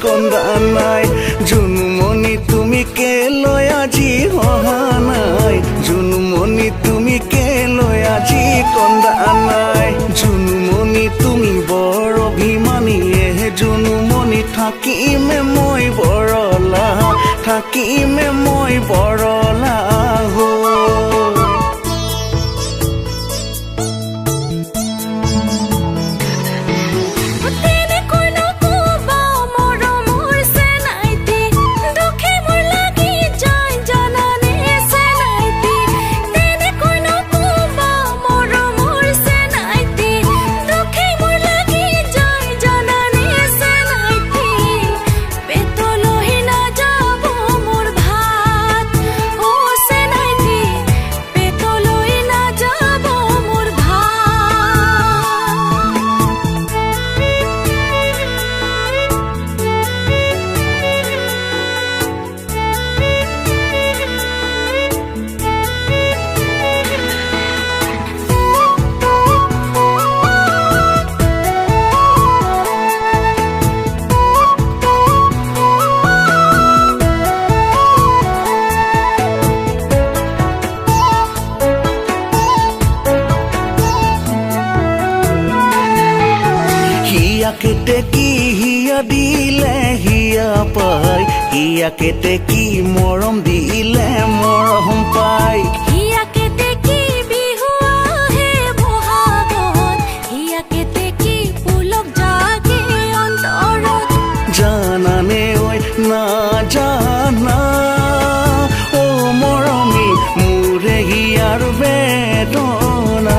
কন্দা নাই জুনুমনি তুমি কেলৈ আজি অহা নাই জুনুমনি তুমি কেলৈ আজি কন্দা নাই জুনুমনি তুমি বৰ অভিমানীয়ে জুনুমনি থাকিমে মই বৰলা থাকিমে মই বৰলা হৈ কেতে কি হিয়া দিলে হিয়া পাই হিয়া কেতে কি মৰম দিলে মৰম পাই হিয়া কেতে কি বিহু আহে বহাগত হিয়া কেতে কি পুলক জাগে অন্তৰত জানানে ঐ না জানা ও মৰমী মোৰে হিয়াৰ বেদনা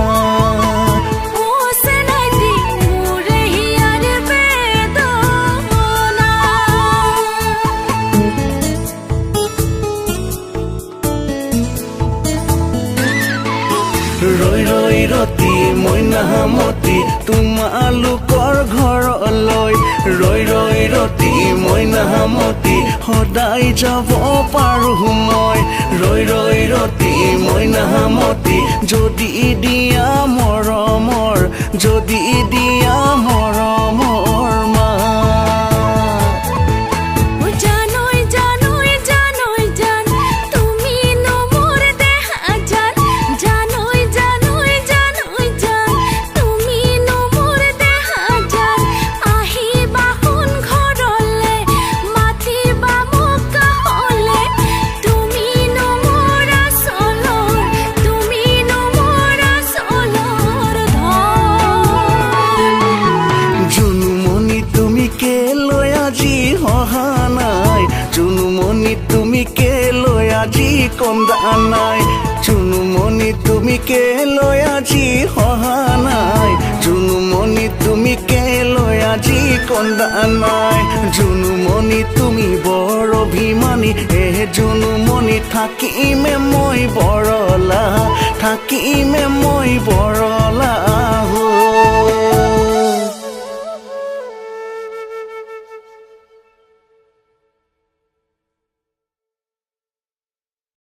ৰৈ ৰৈ ৰতি মইনামতি তোমালোকৰ ঘৰলৈ ৰৈ ৰৈ ৰতি মইনামতি সদায় যাব পাৰোঁ মই ৰৈ ৰৈ ৰতি মইনামতি যদি দিয়া মৰমৰ যদি দিয়া মৰমৰ মা জুনুমনি তুমি কেলৈ আজি কন্দা নাই জুনুমনি তুমি কেলৈ আজি হহা নাই জুনুমনি তুমি কেলৈ আজি কন্দা নাই জুনুমনি তুমি বৰ অভিমানী জুনুমনি থাকিমে মই বৰলা থাকিমে মই বৰলা হৈ